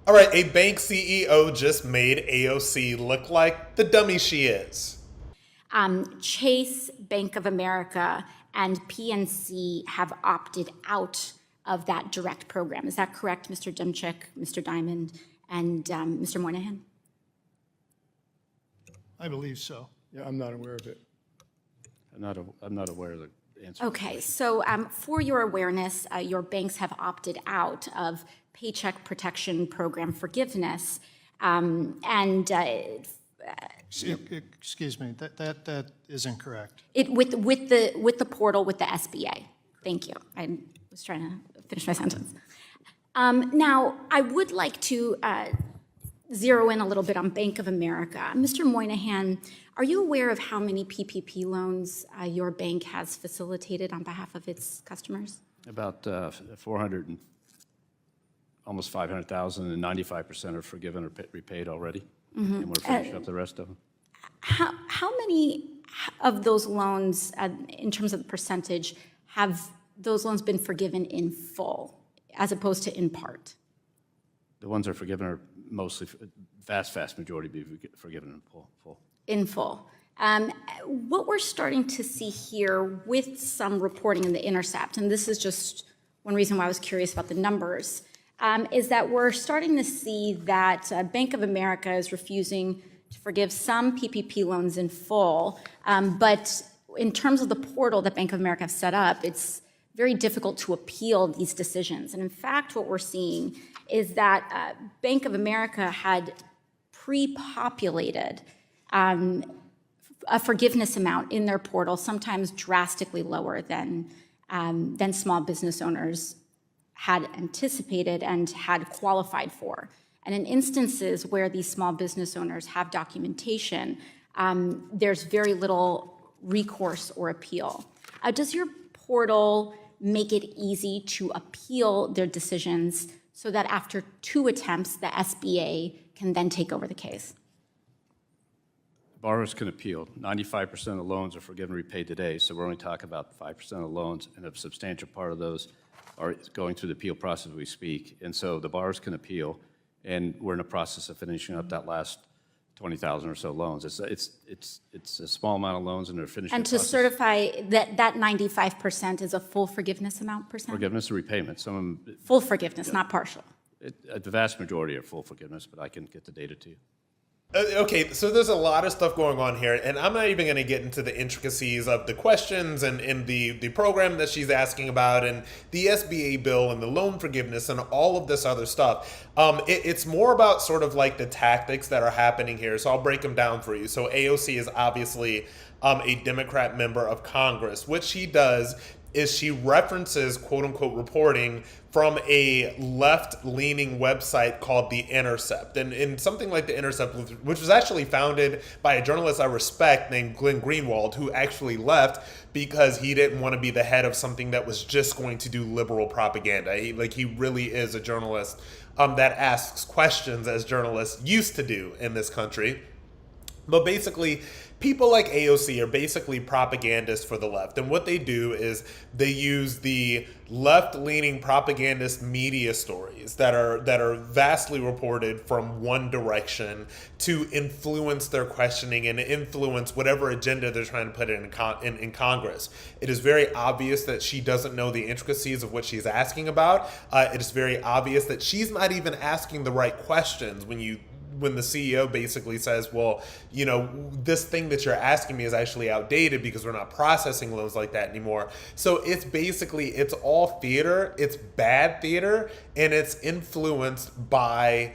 All right, a bank CEO just made AOC look like the dummy she is. Chase, Bank of America, and PNC have opted out of that direct program. Is that correct, Mr. Demchik, Mr. Diamond, and Mr. Moynihan? I believe so. Yeah, I'm not aware of it. I'm not aware of the answer. Okay, so for your awareness, your banks have opted out of Paycheck Protection Program forgiveness, Excuse me, that is incorrect. with the portal with the SBA. Thank you. I was trying to finish my sentence. Now, I would like to zero in a little bit on Bank of America. Mr. Moynihan, are you aware of how many PPP loans your bank has facilitated on behalf of its customers? About 400 and almost 500,000, and 95% are forgiven or repaid already. And we're finishing up the rest of them. How many of those loans, in terms of the percentage, have those loans been forgiven in full as opposed to in part? The ones that are forgiven are mostly, vast majority be forgiven in full. In full. What we're starting to see here with some reporting in The Intercept, and this is just one reason why I was curious about the numbers, is that we're starting to see that Bank of America is refusing to forgive some PPP loans in full, but in terms of the portal that Bank of America have set up, it's very difficult to appeal these decisions. And in fact, what we're seeing is that Bank of America had pre-populated a forgiveness amount in their portal, sometimes drastically lower than small business owners had anticipated and had qualified for. And in instances where these small business owners have documentation, there's very little recourse or appeal. Does your portal make it easy to appeal their decisions so that after 2 attempts, the SBA can then take over the case? Borrowers can appeal. 95% of the loans are forgiven and repaid today, so we're only talking about 5% of the loans, and a substantial part of those are going through the appeal process as we speak. And so the borrowers can appeal, and we're in the process of finishing up that last 20,000 or so loans. It's a small amount of loans, and they're finishing. And to certify that 95% is a full forgiveness amount percent? Forgiveness and repayment. Some of them, Full forgiveness, not partial. the vast majority are full forgiveness, but I can get the data to you. Okay, so there's a lot of stuff going on here, and I'm not even going to get into the intricacies of the questions and the program that she's asking about and the SBA bill and the loan forgiveness and all of this other stuff. It's more about sort of like the tactics that are happening here, so I'll break them down for you. So AOC is obviously a Democrat member of Congress. What she does is she references quote-unquote reporting from a left-leaning website called The Intercept. And something like The Intercept, which was actually founded by a journalist I respect named Glenn Greenwald, who actually left because he didn't want to be the head of something that was just going to do liberal propaganda. He really is a journalist that asks questions, as journalists used to do in this country. But basically, people like AOC are basically propagandists for the left. And what they do is they use the left-leaning propagandist media stories that are vastly reported from one direction to influence their questioning and influence whatever agenda they're trying to put in Congress. It is very obvious that she doesn't know the intricacies of what she's asking about. It is very obvious that she's not even asking the right questions when the CEO basically says, well, you know, this thing that you're asking me is actually outdated because we're not processing loans like that anymore. So it's all theater, it's bad theater, and it's influenced by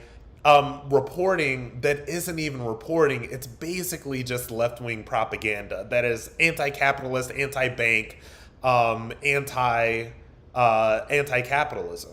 reporting that isn't even reporting. It's basically just left-wing propaganda that is anti-capitalist, anti-bank, anti-capitalism.